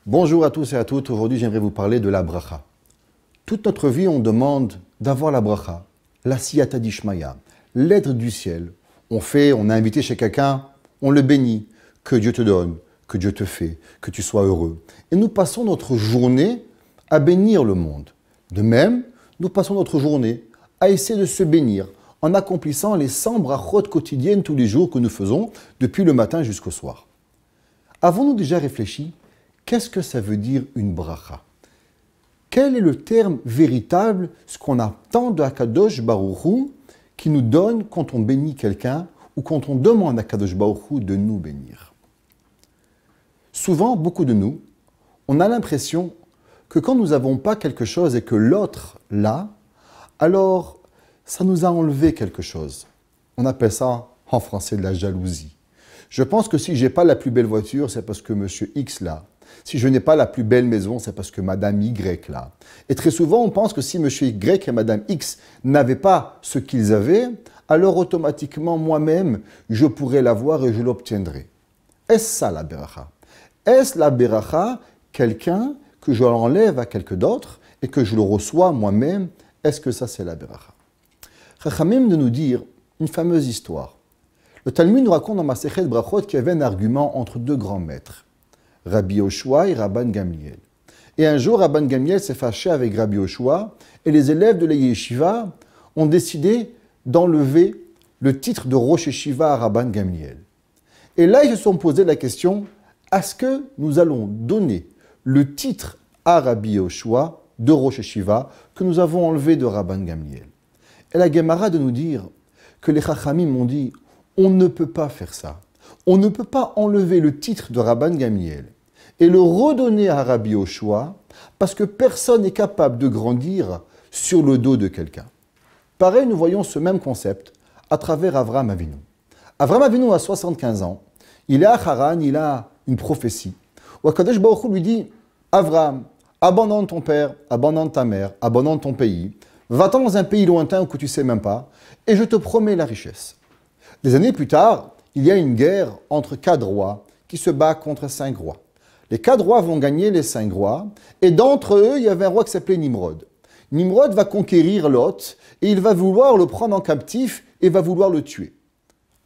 Bonjour à tous et à toutes. Aujourd'hui, j'aimerais vous parler de la bracha. Toute notre vie, on demande d'avoir la bracha, la siyata d'Ishmaya, l'aide du ciel. On a invité chez quelqu'un, on le bénit. Que Dieu te donne, que Dieu te fait, que tu sois heureux. Et nous passons notre journée à bénir le monde. De même, nous passons notre journée à essayer de se bénir en accomplissant les 100 brachot quotidiennes tous les jours que nous faisons depuis le matin jusqu'au soir. Avons-nous déjà réfléchi? Qu'est-ce que ça veut dire une bracha? Quel est le terme véritable, ce qu'on attend de Akadosh Baruch Hu, qui nous donne quand on bénit quelqu'un ou quand on demande à Akadosh Baruch Hu de nous bénir? Souvent, beaucoup de nous, on a l'impression que quand nous n'avons pas quelque chose et que l'autre l'a, alors ça nous a enlevé quelque chose. On appelle ça en français de la jalousie. Je pense que si je n'ai pas la plus belle voiture, c'est parce que monsieur X l'a. Si je n'ai pas la plus belle maison, c'est parce que madame Y l'a. Et très souvent, on pense que si monsieur Y et madame X n'avaient pas ce qu'ils avaient, alors automatiquement, moi-même, je pourrais l'avoir et je l'obtiendrai. Est-ce ça la beracha? Est-ce la beracha quelqu'un que je l'enlève à quelqu'un d'autre et que je le reçois moi-même? Est-ce que ça, c'est la beracha? Chachamim de nous dire une fameuse histoire. Le Talmud nous raconte dans Masechet Brachot qu'il y avait un argument entre deux grands maîtres, Rabbi Yoshua et Rabban Gamliel. Et un jour, Rabban Gamliel s'est fâché avec Rabbi Yoshua et les élèves de la Yeshiva ont décidé d'enlever le titre de Rosh Yeshiva à Rabban Gamliel. Et là, ils se sont posé la question, est-ce que nous allons donner le titre à Rabbi Yoshua de Rosh Yeshiva que nous avons enlevé de Rabban Gamliel? Et la Gemara de nous dire que les Chachamim ont dit, on ne peut pas faire ça. On ne peut pas enlever le titre de Rabban Gamliel et le redonner à Rabbi Yoshua parce que personne n'est capable de grandir sur le dos de quelqu'un. Pareil, nous voyons ce même concept à travers Avraham Avinu. Avraham Avinu a 75 ans, il est à Haran, il a une prophétie où Akadosh Baruch Hu lui dit, Avraham, abandonne ton père, abandonne ta mère, abandonne ton pays, va-t'en dans un pays lointain que tu ne sais même pas et je te promets la richesse. Des années plus tard, il y a une guerre entre 4 rois qui se battent contre 5 rois. Les 4 rois vont gagner les 5 rois, et d'entre eux, il y avait un roi qui s'appelait Nimrod. Nimrod va conquérir Lot, et il va vouloir le prendre en captif, et va vouloir le tuer.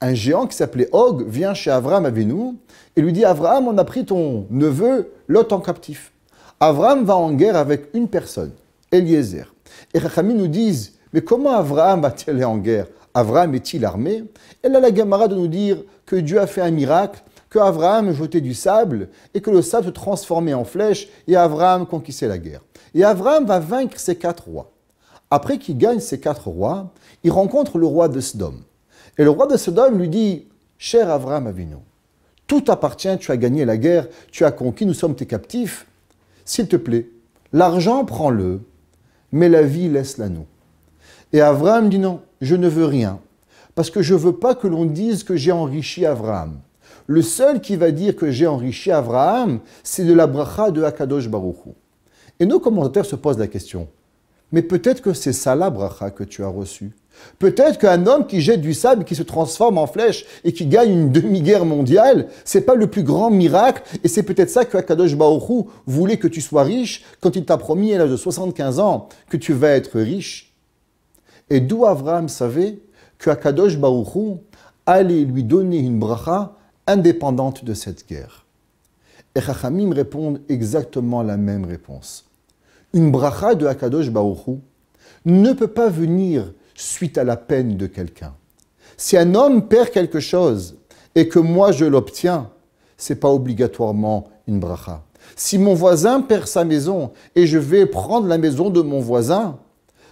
Un géant qui s'appelait Og vient chez Avraham Avinu, et lui dit, Avraham, on a pris ton neveu Lot en captif. Avraham va en guerre avec une personne, Eliezer. Et Chachamim nous disent, mais comment Avraham va-t-il aller en guerre? Avraham est-il armé? Et là, la Gemara de nous dire que Dieu a fait un miracle, que Avraham jetait du sable et que le sable se transformait en flèche et Avraham conquistait la guerre. Et Avraham va vaincre ces 4 rois. Après qu'il gagne ces 4 rois, il rencontre le roi de Sodome. Et le roi de Sodome lui dit, cher Avraham Avinu, tout t'appartient, tu as gagné la guerre, tu as conquis, nous sommes tes captifs. S'il te plaît, l'argent, prends-le, mais la vie, laisse-la nous. Et Avraham dit non, je ne veux rien, parce que je ne veux pas que l'on dise que j'ai enrichi Avraham. Le seul qui va dire que j'ai enrichi Avraham, c'est de la bracha de Akadosh Baruch Hu. Et nos commentateurs se posent la question, mais peut-être que c'est ça la bracha que tu as reçue. Peut-être qu'un homme qui jette du sable, qui se transforme en flèche et qui gagne une demi-guerre mondiale, c'est pas le plus grand miracle et c'est peut-être ça que Akadosh Baruch Hu voulait que tu sois riche quand il t'a promis à l'âge de 75 ans que tu vas être riche. Et d'où Avraham savait que Akadosh Baruch Hu allait lui donner une bracha indépendante de cette guerre. Et Chachamim répondent exactement la même réponse. Une bracha de Akadosh Baruch Hu ne peut pas venir suite à la peine de quelqu'un. Si un homme perd quelque chose et que moi je l'obtiens, ce n'est pas obligatoirement une bracha. Si mon voisin perd sa maison et je vais prendre la maison de mon voisin,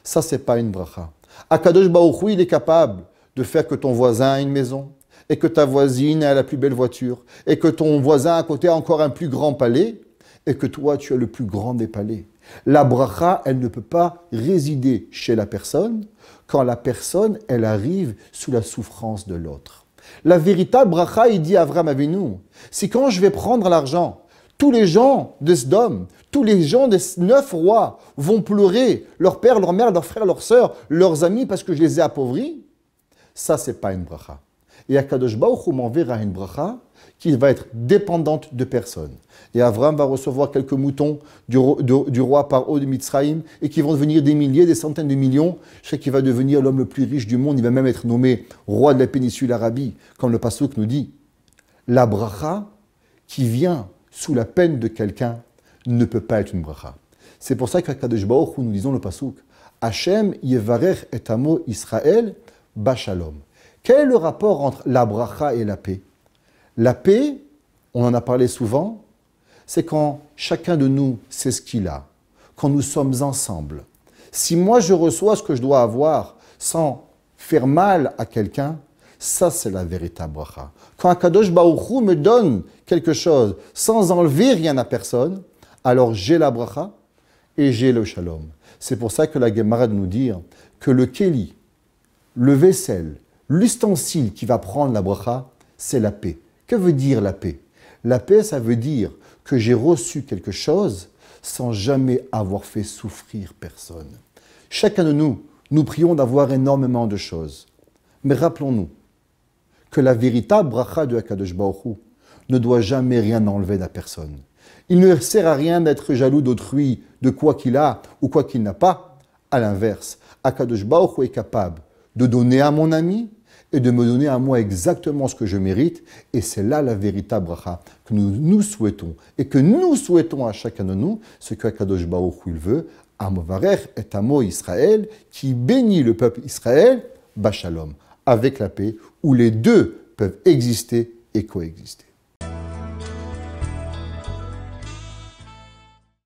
ça c'est pas une bracha. Akadosh Baruch Hu, il est capable de faire que ton voisin ait une maison, et que ta voisine ait la plus belle voiture, et que ton voisin à côté a encore un plus grand palais, et que toi, tu as le plus grand des palais. La bracha, elle ne peut pas résider chez la personne quand la personne, elle arrive sous la souffrance de l'autre. La véritable bracha, il dit à Avraham Avinu, c'est quand je vais prendre l'argent, tous les gens de Sodome, tous les gens des 9 rois vont pleurer, leur père, leur mère, leurs frères, leurs sœurs, leurs amis, parce que je les ai appauvris. Ça, c'est pas une bracha. Et Akadosh Baruch Hu m'enverra une bracha qui va être dépendante de personne. Et Abraham va recevoir quelques moutons du roi Paro de Mitzraïm et qui vont devenir des milliers, des centaines de millions. Je sais qu'il va devenir l'homme le plus riche du monde. Il va même être nommé roi de la péninsule Arabie, comme le Passouk nous dit. La bracha qui vient sous la peine de quelqu'un ne peut pas être une bracha. C'est pour ça qu'à Kadosh Baruch Hu, nous disons le Passouk, Hachem yevarech et amo Israël bachalom. Quel est le rapport entre la bracha et la paix? La paix, on en a parlé souvent, c'est quand chacun de nous sait ce qu'il a, quand nous sommes ensemble. Si moi je reçois ce que je dois avoir sans faire mal à quelqu'un, ça c'est la véritable bracha. Quand Akadosh Baruch Hu me donne quelque chose sans enlever rien à personne, alors j'ai la bracha et j'ai le shalom. C'est pour ça que la Gemara nous dit que le keli, le vaisselle, l'ustensile qui va prendre la bracha, c'est la paix. Que veut dire la paix? La paix, ça veut dire que j'ai reçu quelque chose sans jamais avoir fait souffrir personne. Chacun de nous, nous prions d'avoir énormément de choses. Mais rappelons-nous que la véritable bracha de Akadosh Baruch Hu ne doit jamais rien enlever à personne. Il ne sert à rien d'être jaloux d'autrui, de quoi qu'il a ou quoi qu'il n'a pas. À l'inverse, Akadosh Baruch Hu est capable de donner à mon ami et de me donner à moi exactement ce que je mérite. Et c'est là la véritable bracha que nous souhaitons. Et que nous souhaitons à chacun de nous, ce que Akadosh Baruch Hu veut, Amovarech et Amo Israël, qui bénit le peuple Israël, Bachalom, avec la paix, où les deux peuvent exister et coexister.